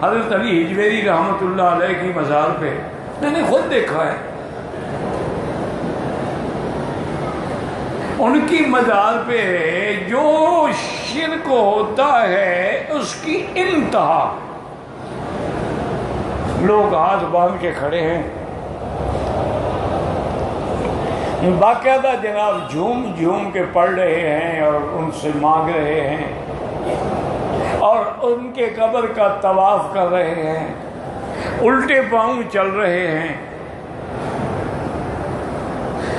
حضرت علی حجویری رحمۃ اللہ علیہ کی مزار پہ میں نے خود دیکھا ہے، ان کی مزار پہ جو شرک ہوتا ہے اس کی انتہا، لوگ ہاتھ باندھ کے کھڑے ہیں، باقاعدہ جناب جھوم جھوم کے پڑھ رہے ہیں اور ان سے مانگ رہے ہیں اور ان کے قبر کا طواف کر رہے ہیں، الٹے پاؤں چل رہے ہیں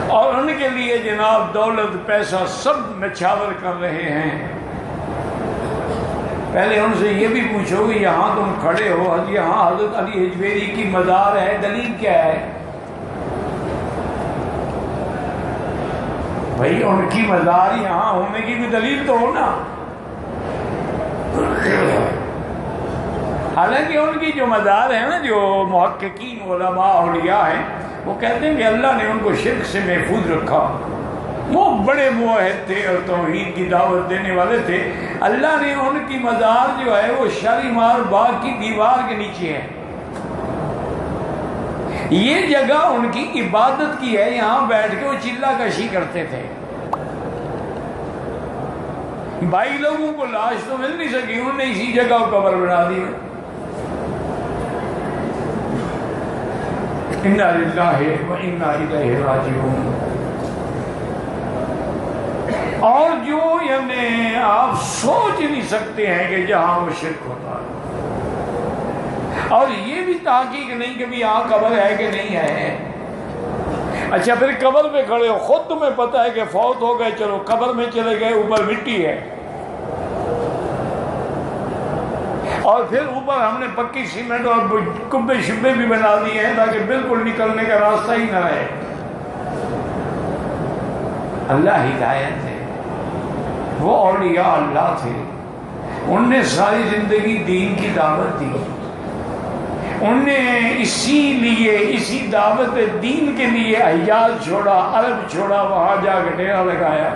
اور ان کے لیے جناب دولت پیسہ سب نچھاور کر رہے ہیں۔ پہلے ان سے یہ بھی پوچھو کہ یہاں تم کھڑے ہو، یہاں حضرت علی حجویری کی مزار ہے، دلیل کیا ہے؟ بھائی ان کی مزار یہاں ہونے کی بھی دلیل تو ہو نا۔ حالانکہ ان کی جو مزار ہے نا، جو محققین علماء اولیاء ہیں، وہ کہتے ہیں کہ اللہ نے ان کو شرک سے محفوظ رکھا، وہ بڑے موحد تھے اور توحید کی دعوت دینے والے تھے، اللہ نے ان کی مزار جو ہے وہ شالیمار باغ کی دیوار کے نیچے ہے، یہ جگہ ان کی عبادت کی ہے، یہاں بیٹھ کے وہ چلہ کشی کرتے تھے۔ بھائی لوگوں کو لاش تو مل نہیں سکی، انہوں نے اسی جگہ کو قبر بنا دی۔ انا للہ و انا الیہ راجعون۔ اور جو یعنی آپ سوچ نہیں سکتے ہیں کہ جہاں وہ شرک ہوتا ہے، اور یہ بھی تحقیق نہیں کہ بھی یہاں قبر ہے کہ نہیں ہے۔ اچھا پھر قبر پہ کھڑے ہو، خود تمہیں پتہ ہے کہ فوت ہو گئے، چلو قبر میں چلے گئے، اوپر مٹی ہے اور پھر اوپر ہم نے پکی سیمنٹ اور کبے شبے بھی بنا دیے ہیں تاکہ بالکل نکلنے کا راستہ ہی نہ رہے۔ اللہ ہدایت ہے، وہ اولیاء اللہ تھے، ان نے ساری زندگی دین کی دعوت دی، ان نے اسی دعوت دین کے لیے حجاز چھوڑا، عرب چھوڑا، وہاں جا کے ڈیرا لگایا،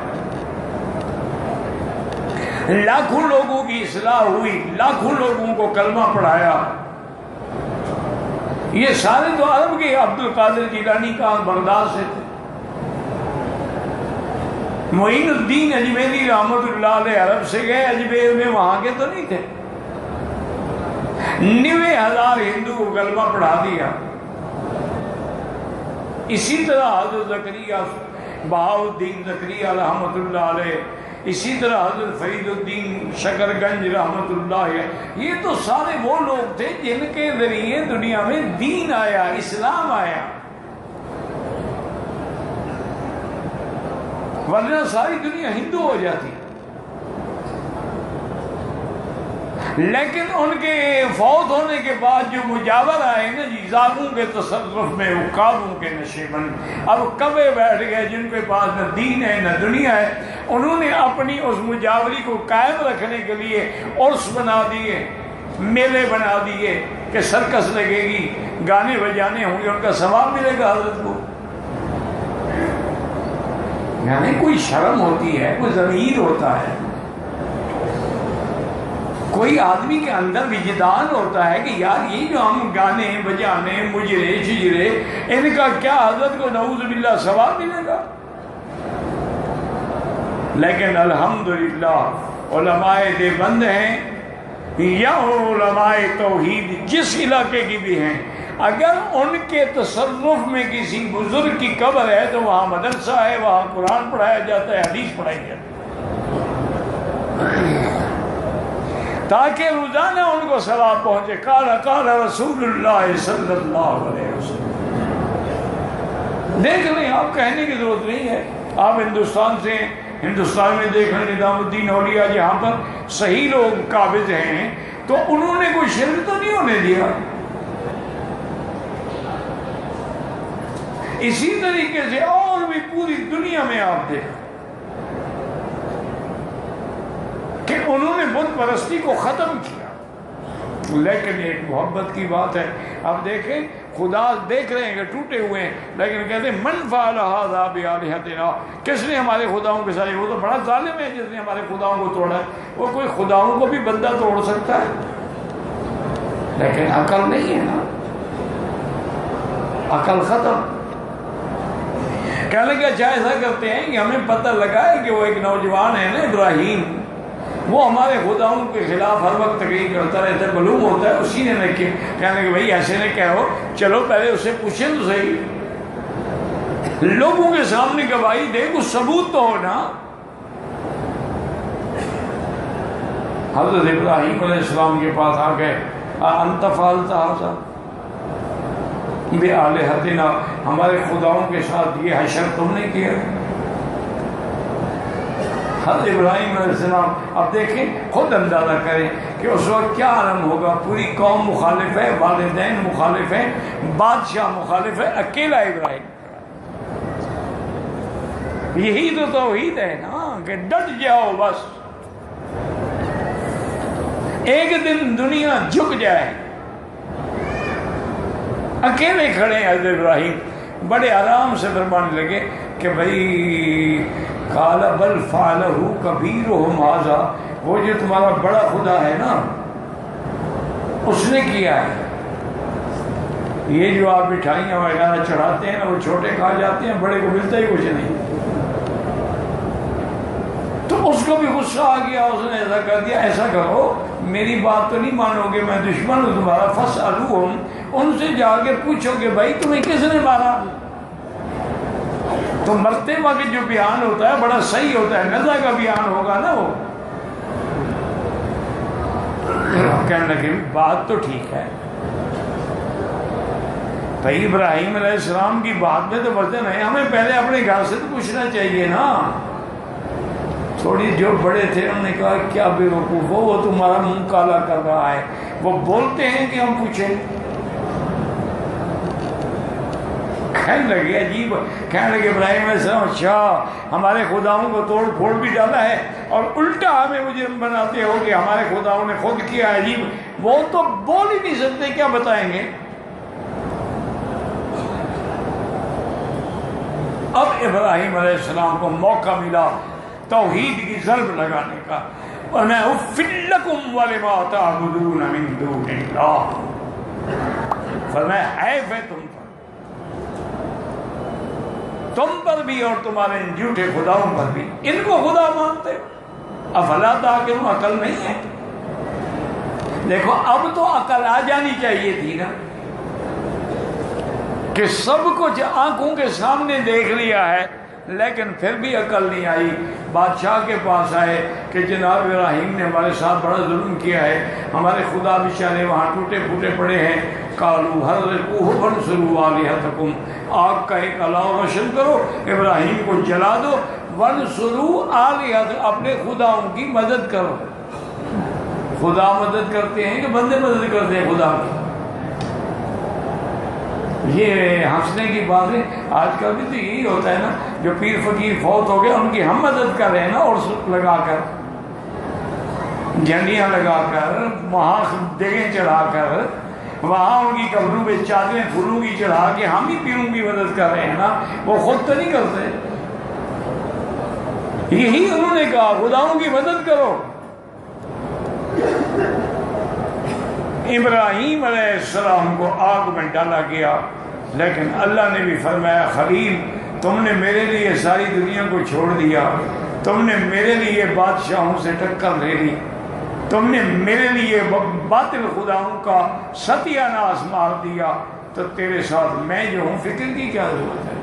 لاکھوں لوگوں کی اصلاح ہوئی، لاکھوں لوگوں کو کلمہ پڑھایا۔ یہ سارے تو عرب کے، عبد القادر جیلانی کا بغداد سے تھے، معین الدین اجمیری رحمۃ اللہ علیہ عرب سے گئے، اجمیر میں وہاں کے تو نہیں تھے، 90,000 ہندو کو کلمہ پڑھا دیا۔ اسی طرح حضرت زکریا بہاؤالدین زکریا رحمۃ اللہ علیہ، اسی طرح حضرت فرید الدین شکر گنج رحمۃ اللہ علیہ، یہ تو سارے وہ لوگ تھے جن کے ذریعے دنیا میں دین آیا، اسلام آیا، ورنہ ساری دنیا ہندو ہو جاتی۔ لیکن ان کے فوت ہونے کے بعد جو مجاور آئے نا جی، ظالموں کے تصرف میں، عقابوں کے نشے بند، اب کبے بیٹھ گئے جن کے پاس نہ دین ہے نہ دنیا ہے، انہوں نے اپنی اس مجاوری کو قائم رکھنے کے لیے عرس بنا دیے، میلے بنا دیے کہ سرکس لگے گی، گانے بجانے ہوں گے، ان کا ثواب ملے گا حضرت کو۔ یعنی کوئی شرم ہوتی ہے، کوئی ضمیر ہوتا ہے، کوئی آدمی کے اندر وجدان ہوتا ہے کہ یار یہ جو ہم گانے بجانے مجرے شجرے، ان کا کیا حضرت کو نعوذ باللہ ثواب ملے گا؟ لیکن الحمدللہ علماء دیوبند ہیں یا علماء توحید جس علاقے کی بھی ہیں، اگر ان کے تصرف میں کسی بزرگ کی قبر ہے تو وہاں مدرسہ ہے، وہاں قرآن پڑھایا جاتا ہے، حدیث پڑھائی جاتی ہے، تاکہ روزانہ ان کو ثواب پہنچے۔ قال رسول اللہ صلی اللہ علیہ وسلم۔ دیکھ لیں، آپ کہنے کی ضرورت نہیں ہے، آپ ہندوستان سے، ہندوستان میں دیکھ لیں نظام الدین اولیاء جہاں پر صحیح لوگ قابض ہیں تو انہوں نے کوئی شرک تو نہیں ہونے دیا۔ اسی طریقے سے اور بھی پوری دنیا میں آپ دیکھیں کہ انہوں نے بت پرستی کو ختم کیا، لیکن ایک محبت کی بات ہے۔ اب دیکھیں، خدا دیکھ رہے ہیں کہ ٹوٹے ہوئے ہیں، لیکن کہتے ہیں من فعل ھذا بآلہتنا، کس نے ہمارے خداؤں کے ساتھ، وہ تو بڑا ظالم ہے جس نے ہمارے خداؤں کو توڑا ہے۔ وہ کوئی خداؤں کو بھی بندہ توڑ سکتا ہے؟ لیکن عقل نہیں ہے نا، عقل ختم۔ کہنے لگا اچھا ایسا کرتے ہیں کہ ہمیں پتہ لگا ہے کہ وہ ایک نوجوان ہے نا ابراہیم، وہ ہمارے خداؤں کے خلاف ہر وقت تقریر کرتا رہتا ہے، معلوم ہوتا ہے اسی نے نہ کیا۔ کہنے کہ بھائی ایسے نہ کہو، چلو پہلے اسے پوچھیں تو صحیح، لوگوں کے سامنے گواہی دے، کچھ ثبوت تو ہو نا۔ حضرت ابراہیم علیہ السلام کے پاس آ گئے، انت فعلت ھذا بآلہتنا، ہمارے خداؤں کے ساتھ یہ حشر تم نے کیا؟ حضرت ابراہیم علیہ السلام اب دیکھیں، خود اندازہ کریں کہ اس وقت کیا عالم ہوگا۔ پوری قوم مخالف ہے، والدین مخالف ہیں، بادشاہ مخالف ہے، اکیلا ابراہیم۔ یہی تو توحید ہے نا کہ ڈٹ جاؤ بس، ایک دن دنیا جھک جائے۔ اکیلے کھڑے ہیں حضرت ابراہیم، بڑے آرام سے فرمانے لگے کہ بھائی قال بل فعلہ کبیرہم ھذا، وہ جو تمہارا بڑا خدا ہے نا اس نے کیا ہے۔ یہ جو آپ مٹھائیاں وغیرہ چڑھاتے ہیں نا وہ چھوٹے کھا جاتے ہیں، بڑے کو ملتا ہی کچھ نہیں۔ تو اس کو بھی غصہ آ گیا، اس نے ایسا کر دیا، ایسا کرو میری بات تو نہیں مانو گے، میں دشمن ہوں تمہارا، فاسألوہم، ان سے جا کے پوچھو کہ بھائی تمہیں کس نے مارا۔ تو مرتے وقت جو بیان ہوتا ہے بڑا صحیح ہوتا ہے، نزا کا بیان ہوگا نا وہ۔ کہنے لگے بات تو ٹھیک ہے، بھائی ابراہیم علیہ السلام کی بات میں تو وزن ہے، ہمیں پہلے اپنے گھر سے تو پوچھنا چاہیے نا۔ تھوڑی جو بڑے تھے انہوں نے کہا کیا بے وقوف ہو، وہ تمہارا منہ کالا کر رہا ہے، وہ بولتے ہیں کہ ہم پوچھیں۔ کہنے لگے عجیب، کہنے لگے ابراہیم علیہ السلام اچھا ہمارے خداؤں کو توڑ پھوڑ بھی ڈالا ہے اور الٹا ہمیں مجرم بناتے ہو کہ ہمارے خداؤں نے خود کیا ہے۔ عجیب، وہ تو بول ہی نہیں سکتے، کیا بتائیں گے۔ اب ابراہیم علیہ السلام کو موقع ملا توحید کی ضرب لگانے کا، وَمَا أُفِّلْ لَكُمْ وَلِمَا تَعْبُدُونَ مِن دُونِ اللَّهِ، فرمایا حیف ہے تم پر بھی اور تمہارے ان جھوٹے خداؤں پر بھی، ان کو خدا مانتے ہو، افلا تعقلون، عقل نہیں ہے۔ دیکھو اب تو عقل آ جانی چاہیے تھی نا، کہ سب کچھ آنکھوں کے سامنے دیکھ لیا ہے لیکن پھر بھی عقل نہیں آئی۔ بادشاہ کے پاس آئے کہ جناب ابراہیم نے ہمارے ساتھ بڑا ظلم کیا ہے، ہمارے خدا بیچارے وہاں ٹوٹے پھوٹے پڑے ہیں۔ قالوا حرقوہ وانصروا آلہتکم، آگ کا ایک الہ روشن کرو، ابراہیم کو جلا دو، وانصروا آلہتکم، اپنے خداؤں کی مدد کرو۔ خدا مدد کرتے ہیں کہ بندے مدد کرتے ہیں خدا کی؟ یہ ہنسنے کی بات ہے، آج کل بھی تو یہی ہوتا ہے نا، جو پیر فقیر فوت ہو گئے ان کی ہم مدد کر رہے ہیں نا، اور لگا کر جھنڈیاں لگا کر، وہاں دیگیں چڑھا کر، وہاں ان کی قبروں پہ چادریں پھولوں کی چڑھا کے ہم ہی پیروں کی مدد کر رہے ہیں نا، وہ خود تو نہیں کرتے۔ یہی انہوں نے کہا خداؤں کی مدد کرو۔ ابراہیم علیہ السلام کو آگ میں ڈالا گیا، لیکن اللہ نے بھی فرمایا خلیل تم نے میرے لیے ساری دنیا کو چھوڑ دیا، تم نے میرے لیے بادشاہوں سے ٹکر لے لی، تم نے میرے لیے باطل خداؤں کا ستیہ ناش مار دیا، تو تیرے ساتھ میں جو ہوں فکر کی کیا ضرورت ہے۔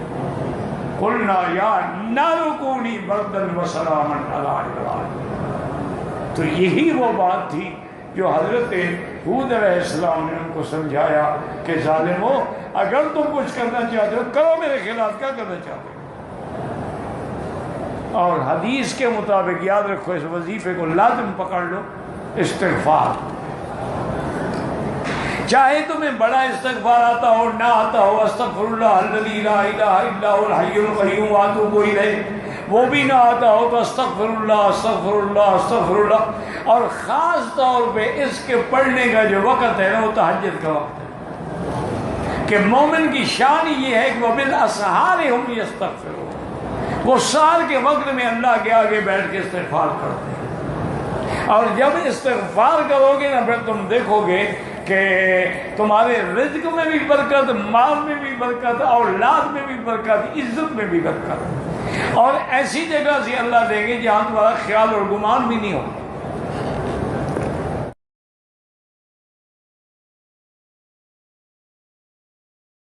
قلنا یا نار کونی بردا وسلاما علی ابراہیم۔ تو یہی وہ بات تھی جو حضرت ہود علیہ السلام نے ان کو سمجھایا کہ ظالمو اگر تم کچھ کرنا چاہتے ہو کرو میرے خلاف، کیا کرنا چاہتے ہو؟ اور حدیث کے مطابق یاد رکھو، اس وظیفے کو لازم پکڑ لو، استغفار۔ چاہے تمہیں بڑا استغفار آتا ہو نہ آتا ہو، استغفر اللہ الذی لا الہ الا هو الحی القیوم واتوب الیہ، وہ بھی نہ آتا ہو تو استغفر اللہ استغفر اللہ استغفر اللہ۔ اور خاص طور پہ اس کے پڑھنے کا جو وقت ہے نا وہ تہجد کا وقت ہے، کہ مومن کی شان یہ ہے کہ وہ بالاسحار ہم یستغفرون، وہ سحر کے وقت میں اللہ کے آگے بیٹھ کے استغفار کرتے ہیں۔ اور جب استغفار کرو گے نا پھر تم دیکھو گے کہ تمہارے رزق میں بھی برکت، مال میں بھی برکت، اولاد میں بھی برکت، عزت میں بھی برکت، اور ایسی جگہ سے اللہ دیں گے جہاں تمہارا خیال اور گمان بھی نہیں ہو۔